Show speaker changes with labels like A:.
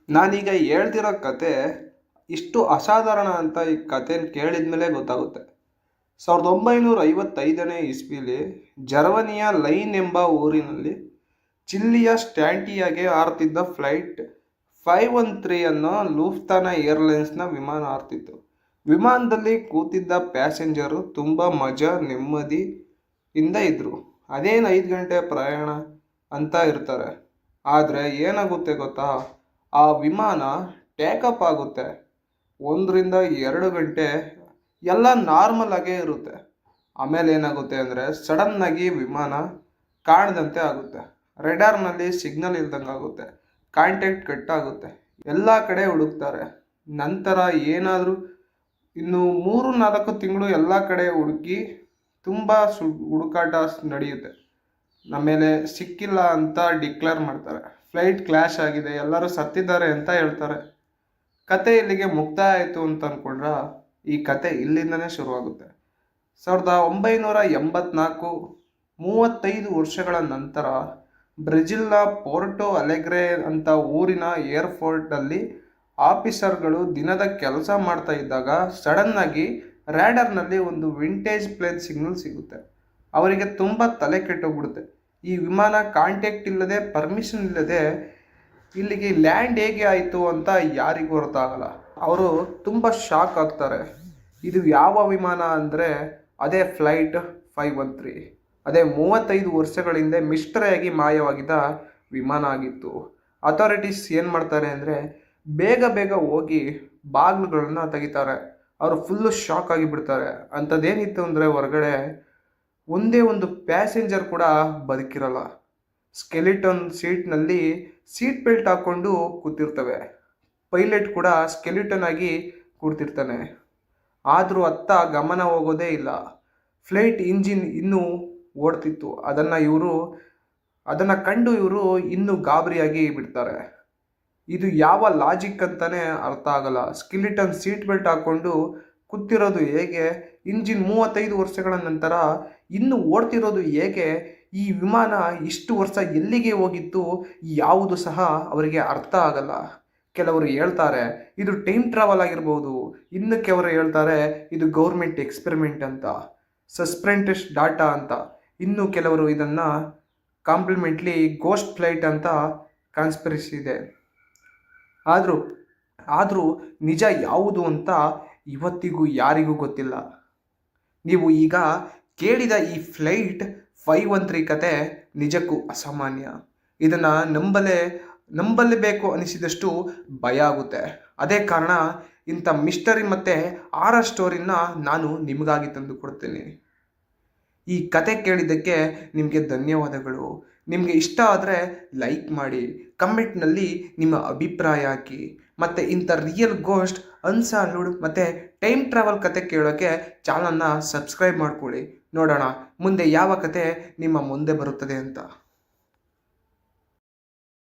A: ನಾನೀಗ ಹೇಳ್ತಿರೋ ಕತೆ ಇಷ್ಟು ಅಸಾಧಾರಣ ಅಂತ ಈ ಕಥೆನ ಕೇಳಿದ ಮೇಲೆ ಗೊತ್ತಾಗುತ್ತೆ. 1955ನೇ ಇಸ್ವಿಲಿ ಜರ್ಮನಿಯ ಲೈನ್ ಎಂಬ ಊರಿನಲ್ಲಿ ಚಿಲ್ಲಿಯ ಸ್ಟ್ಯಾಂಟಿಯಾಗೆ ಹಾರ್ತಿದ್ದ ಫ್ಲೈಟ್ 513 ಅನ್ನೋ ಲೂಫ್ತಾನ ಏರ್ಲೈನ್ಸ್ನ ವಿಮಾನ ಹಾರ್ತಿತ್ತು. ವಿಮಾನದಲ್ಲಿ ಕೂತಿದ್ದ ಪ್ಯಾಸೆಂಜರು ತುಂಬ ಮಜಾ ನೆಮ್ಮದಿಯಿಂದ ಇದ್ದರು. ಅದೇನು 5 ಗಂಟೆ ಪ್ರಯಾಣ ಅಂತ ಇರ್ತಾರೆ. ಆದರೆ ಏನಾಗುತ್ತೆ ಗೊತ್ತಾ, ಆ ವಿಮಾನ ಟೇಕಪ್ ಆಗುತ್ತೆ. 1 ರಿಂದ 2 ಗಂಟೆ ಎಲ್ಲ ನಾರ್ಮಲ್ ಆಗೇ ಇರುತ್ತೆ. ಆಮೇಲೆ ಏನಾಗುತ್ತೆ ಅಂದರೆ ಸಡನ್ನಾಗಿ ವಿಮಾನ ಕಾಣದಂತೆ ಆಗುತ್ತೆ. ರೆಡಾರ್ನಲ್ಲಿ ಸಿಗ್ನಲ್ ಇಲ್ದಂಗೆ ಆಗುತ್ತೆ. ಕಾಂಟ್ಯಾಕ್ಟ್ ಕಟ್ ಆಗುತ್ತೆ. ಎಲ್ಲ ಕಡೆ ಹುಡುಕ್ತಾರೆ. ನಂತರ ಏನಾದರೂ ಇನ್ನು 3-4 ತಿಂಗಳು ಎಲ್ಲ ಕಡೆ ಹುಡುಕಿ ತುಂಬ ಹುಡುಕಾಟ ನಡೆಯುತ್ತೆ. ಆಮೇಲೆ ಸಿಕ್ಕಿಲ್ಲ ಅಂತ ಡಿಕ್ಲೇರ್ ಮಾಡ್ತಾರೆ. ಫ್ಲೈಟ್ ಕ್ಲ್ಯಾಶ್ ಆಗಿದೆ, ಎಲ್ಲರೂ ಸತ್ತಿದ್ದಾರೆ ಅಂತ ಹೇಳ್ತಾರೆ. ಕತೆ ಇಲ್ಲಿಗೆ ಮುಕ್ತಾಯ ಆಯಿತು ಅಂತ ಅಂದ್ಕೊಂಡ್ರೆ ಈ ಕತೆ ಇಲ್ಲಿಂದನೇ ಶುರುವಾಗುತ್ತೆ. 1984, 35 ವರ್ಷಗಳ ನಂತರ ಬ್ರೆಜಿಲ್ನ ಪೋರ್ಟೋ ಅಲೆಗ್ರೆ ಅಂತ ಊರಿನ ಏರ್ಪೋರ್ಟಲ್ಲಿ ಆಫೀಸರ್ಗಳು ದಿನದ ಕೆಲಸ ಮಾಡ್ತಾ ಇದ್ದಾಗ ಸಡನ್ನಾಗಿ ರ್ಯಾಡರ್ನಲ್ಲಿ ಒಂದು ವಿಂಟೇಜ್ ಪ್ಲೇನ್ ಸಿಗ್ನಲ್ ಸಿಗುತ್ತೆ. ಅವರಿಗೆ ತುಂಬ ತಲೆ ಕೆಟ್ಟೋಗ್ಬಿಡುತ್ತೆ. ಈ ವಿಮಾನ ಕಾಂಟ್ಯಾಕ್ಟ್ ಇಲ್ಲದೆ, ಪರ್ಮಿಷನ್ ಇಲ್ಲದೆ ಇಲ್ಲಿಗೆ ಲ್ಯಾಂಡ್ ಹೇಗೆ ಆಯಿತು ಅಂತ ಯಾರಿಗೂ ಗೊತ್ತಾಗಲ್ಲ. ಅವರು ತುಂಬ ಶಾಕ್ ಆಗ್ತಾರೆ. ಇದು ಯಾವ ವಿಮಾನ ಅಂದರೆ ಅದೇ ಫ್ಲೈಟ್ 513. ಅದೇ 35 ವರ್ಷಗಳ ಹಿಂದೆ ಮಿಸ್ಟರಿಯಾಗಿ ಮಾಯವಾಗಿದ್ದ ವಿಮಾನ ಆಗಿತ್ತು. ಅಥಾರಿಟೀಸ್ ಏನು ಮಾಡ್ತಾರೆ ಅಂದರೆ ಬೇಗ ಬೇಗ ಹೋಗಿ ಬಾಗಿಲುಗಳನ್ನ ತೆಗಿತಾರೆ. ಅವರು ಫುಲ್ಲು ಶಾಕ್ ಆಗಿಬಿಡ್ತಾರೆ. ಅಂಥದ್ದೇನಿತ್ತು ಅಂದರೆ ಹೊರಗಡೆ ಒಂದೇ ಒಂದು ಪ್ಯಾಸೆಂಜರ್ ಕೂಡ ಬದುಕಿರಲ್ಲ. ಸ್ಕೆಲಿಟನ್ ಸೀಟ್ನಲ್ಲಿ ಸೀಟ್ ಬೆಲ್ಟ್ ಹಾಕ್ಕೊಂಡು ಕೂತಿರ್ತವೆ. ಪೈಲಟ್ ಕೂಡ ಸ್ಕೆಲಿಟನ್ ಆಗಿ ಕೂರ್ತಿರ್ತಾನೆ. ಆದರೂ ಅತ್ತ ಗಮನ ಹೋಗೋದೇ ಇಲ್ಲ. ಫ್ಲೈಟ್ ಇಂಜಿನ್ ಇನ್ನೂ ಓಡ್ತಿತ್ತು. ಅದನ್ನು ಕಂಡು ಇವರು ಇನ್ನೂ ಗಾಬರಿಯಾಗಿ ಬಿಡ್ತಾರೆ. ಇದು ಯಾವ ಲಾಜಿಕ್ ಅಂತಲೇ ಅರ್ಥ ಆಗಲ್ಲ. ಸ್ಕೆಲಿಟನ್ ಸೀಟ್ ಬೆಲ್ಟ್ ಹಾಕ್ಕೊಂಡು ಕೂತಿರೋದು ಹೇಗೆ? ಇಂಜಿನ್ 35 ವರ್ಷಗಳ ನಂತರ ಇನ್ನೂ ಓಡ್ತಿರೋದು ಹೇಗೆ? ಈ ವಿಮಾನ ಇಷ್ಟು ವರ್ಷ ಎಲ್ಲಿಗೆ ಹೋಗಿತ್ತು? ಯಾವುದು ಸಹ ಅವರಿಗೆ ಅರ್ಥ ಆಗಲ್ಲ. ಕೆಲವರು ಹೇಳ್ತಾರೆ ಇದು ಟೈಮ್ ಟ್ರಾವೆಲ್ ಆಗಿರ್ಬೋದು. ಇನ್ನು ಕೆಲವರು ಹೇಳ್ತಾರೆ ಇದು ಗೌರ್ಮೆಂಟ್ ಎಕ್ಸ್ಪೆರಿಮೆಂಟ್ ಅಂತ, ಸಸ್ಪೆಂಡೆಡ್ ಡಾಟಾ ಅಂತ. ಇನ್ನು ಕೆಲವರು ಇದನ್ನು ಕಾಂಪ್ಲಿಮೆಂಟ್ಲಿ ಗೋಸ್ಟ್ ಫ್ಲೈಟ್ ಅಂತ ಕಾನ್ಸ್ಪಿರಸಿ ಇದೆ. ಆದರೂ ನಿಜ ಯಾವುದು ಅಂತ ಇವತ್ತಿಗೂ ಯಾರಿಗೂ ಗೊತ್ತಿಲ್ಲ. ನೀವು ಈಗ ಕೇಳಿದ ಈ ಫ್ಲೈಟ್ 513 ಕತೆ ನಿಜಕ್ಕೂ ಅಸಾಮಾನ್ಯ. ಇದನ್ನು ನಂಬಲೇಬೇಕು ಅನಿಸಿದಷ್ಟು ಭಯ ಆಗುತ್ತೆ. ಅದೇ ಕಾರಣ ಇಂಥ ಮಿಸ್ಟರಿ ಮತ್ತು ಹಾರರ್ ಸ್ಟೋರಿನ ನಾನು ನಿಮಗಾಗಿ ತಂದು ಕೊಡ್ತೀನಿ. ಈ ಕತೆ ಕೇಳಿದ್ದಕ್ಕೆ ನಿಮಗೆ ಧನ್ಯವಾದಗಳು. ನಿಮಗೆ ಇಷ್ಟ ಆದರೆ ಲೈಕ್ ಮಾಡಿ, ಕಮೆಂಟ್ನಲ್ಲಿ ನಿಮ್ಮ ಅಭಿಪ್ರಾಯ ಹಾಕಿ. ಮತ್ತು ಇಂಥ ರಿಯಲ್ ಗೋಸ್ಟ್, ಅನ್ಸಾಲ್ವ್ಡ್ ಮತ್ತು ಟೈಮ್ ಟ್ರಾವೆಲ್ ಕತೆ ಕೇಳೋಕ್ಕೆ ಚಾನಲ್ನ ಸಬ್ಸ್ಕ್ರೈಬ್ ಮಾಡ್ಕೊಳ್ಳಿ. ನೋಡೋಣ ಮುಂದೆ ಯಾವ ಕತೆ ನಿಮ್ಮ ಮುಂದೆ ಬರುತ್ತದೆ ಅಂತ.